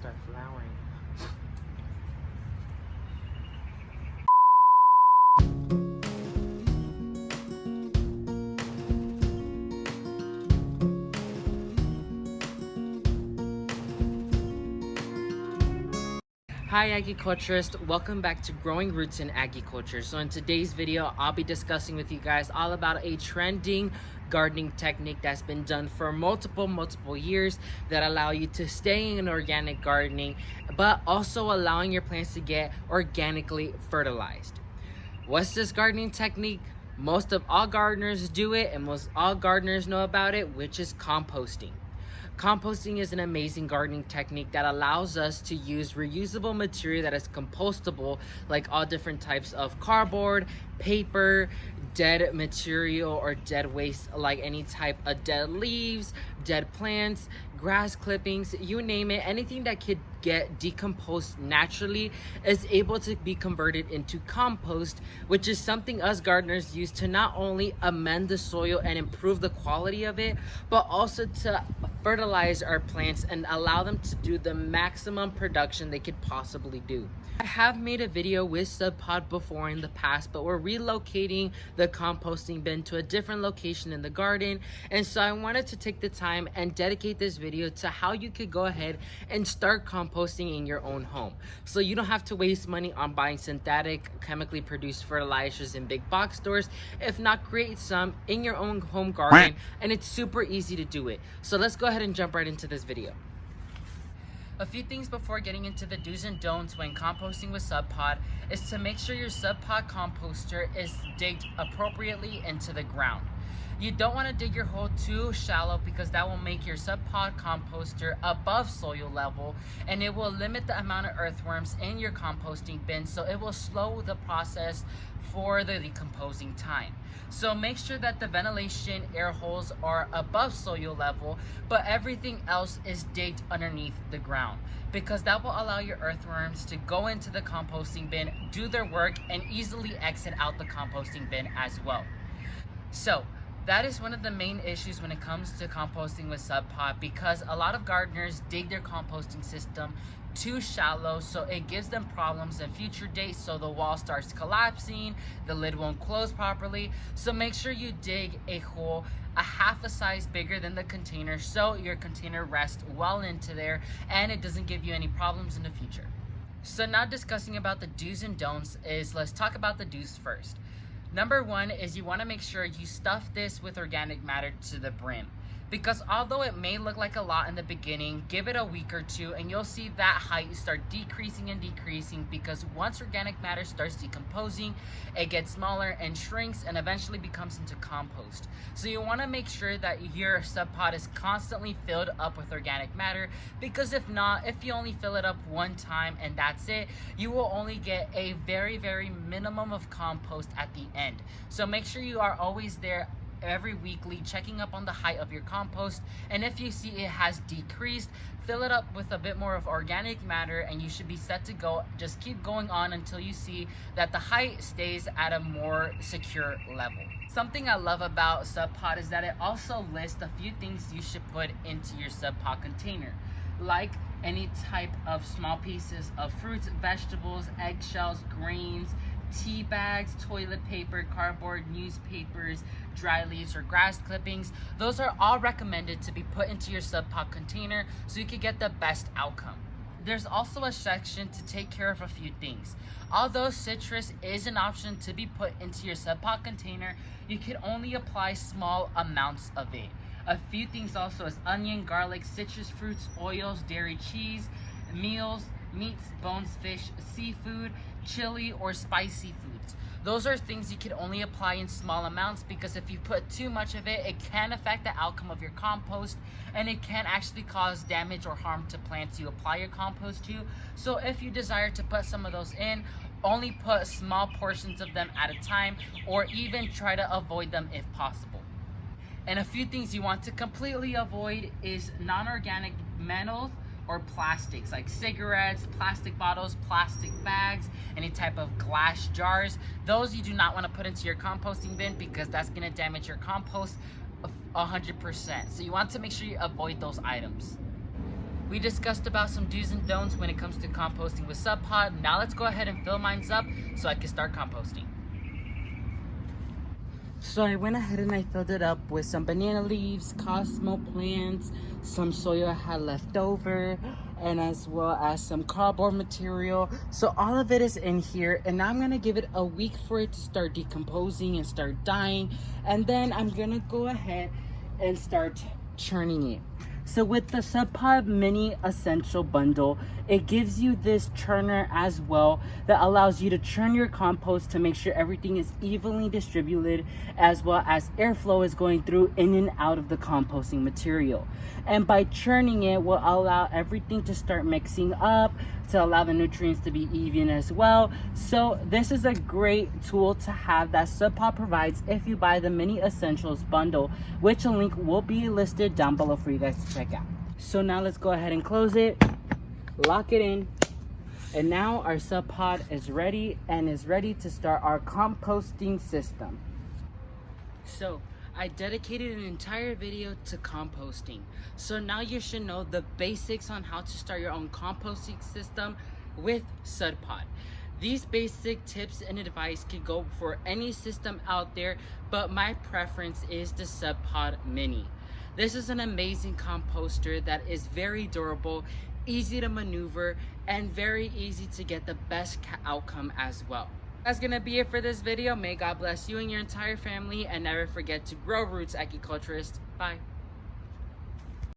start flowering. Hi agriculturists, welcome back to Growing Roots in Agriculture. So in today's video, I'll be discussing with you guys all about a trending gardening technique that's been done for multiple years that allow you to stay in organic gardening, but also allowing your plants to get organically fertilized. What's this gardening technique? Most of all gardeners do it, and most all gardeners know about it, which is composting. Composting is an amazing gardening technique that allows us to use reusable material that is compostable, like all different types of cardboard, paper, dead material or dead waste, like any type of dead leaves, dead plants, grass clippings, you name it. Anything that could get decomposed naturally is able to be converted into compost, which is something us gardeners use to not only amend the soil and improve the quality of it, but also to fertilize our plants and allow them to do the maximum production they could possibly do. I have made a video with Subpod before in the past, but we're relocating the composting bin to a different location in the garden, and so I wanted to take the time and dedicate this video to how you could go ahead and start composting in your own home, so you don't have to waste money on buying synthetic chemically produced fertilizers in big box stores. If not, create some in your own home garden, and it's super easy to do it. So let's go ahead and jump right into this video. A few things before getting into the do's and don'ts when composting with Subpod is to make sure your Subpod composter is digged appropriately into the ground. You don't want to dig your hole too shallow because that will make your Subpod composter above soil level, and it will limit the amount of earthworms in your composting bin, so it will slow the process for the decomposing time. So make sure that the ventilation air holes are above soil level, but everything else is digged underneath the ground, because that will allow your earthworms to go into the composting bin, do their work, and easily exit out the composting bin as well. So that is one of the main issues when it comes to composting with Subpod, because a lot of gardeners dig their composting system too shallow, so it gives them problems in future days. So the wall starts collapsing, the lid won't close properly. So make sure you dig a hole a half a size bigger than the container, so your container rests well into there and it doesn't give you any problems in the future. So now discussing about the do's and don'ts, is let's talk about the do's first. Number one is you want to make sure you stuff this with organic matter to the brim, because although it may look like a lot in the beginning, give it a week or two and you'll see that height start decreasing and decreasing, because once organic matter starts decomposing, it gets smaller and shrinks and eventually becomes into compost. So you want to make sure that your Subpod is constantly filled up with organic matter, because if not, if you only fill it up one time and that's it, you will only get a very minimum of compost at the end. So make sure you are always there every weekly checking up on the height of your compost, and if you see it has decreased, fill it up with a bit more of organic matter and you should be set to go. Just keep going on until you see that the height stays at a more secure level. Something I love about Subpod is that it also lists a few things you should put into your Subpod container, like any type of small pieces of fruits, vegetables, eggshells, grains, tea bags, toilet paper, cardboard, newspapers, dry leaves, or grass clippings. Those are all recommended to be put into your Subpod container so you can get the best outcome. There's also a section to take care of a few things. Although citrus is an option to be put into your Subpod container, you can only apply small amounts of it. A few things also is onion, garlic, citrus fruits, oils, dairy, cheese, meals, meats, bones, fish, seafood, chili, or spicy foods. Those are things you can only apply in small amounts, because if you put too much of it, it can affect the outcome of your compost and it can actually cause damage or harm to plants you apply your compost to. So if you desire to put some of those in, only put small portions of them at a time, or even try to avoid them if possible. And a few things you want to completely avoid is non-organic metals or plastics, like cigarettes, plastic bottles, plastic bags, any type of glass jars. Those you do not want to put into your composting bin, because that's going to damage your compost 100%. So you want to make sure you avoid those items. We discussed about some do's and don'ts when it comes to composting with Subpod. Now let's go ahead and fill mine up so I can start composting. So I went ahead and I filled it up with some banana leaves, Cosmo plants, some soil I had left over, and as well as some cardboard material. So all of it is in here, and now I'm gonna give it a week for it to start decomposing and start dying, and then I'm gonna go ahead and start churning it. So with the Subpod Mini Essential Bundle, it gives you this churner as well that allows you to churn your compost to make sure everything is evenly distributed, as well as airflow is going through in and out of the composting material. And by churning it will allow everything to start mixing up, to allow the nutrients to be even as well. So this is a great tool to have that Subpod provides if you buy the Mini Essentials Bundle, which a link will be listed down below for you guys to check out. So now let's go ahead and close it, lock it in, and now our Subpod is ready to start our composting system. So I dedicated an entire video to composting. So now you should know the basics on how to start your own composting system with Subpod. These basic tips and advice could go for any system out there, but my preference is the Subpod Mini. This is an amazing composter that is very durable, easy to maneuver, and very easy to get the best outcome as well. That's gonna be it for this video. May God bless you and your entire family, and never forget to grow roots, agriculturists. Bye.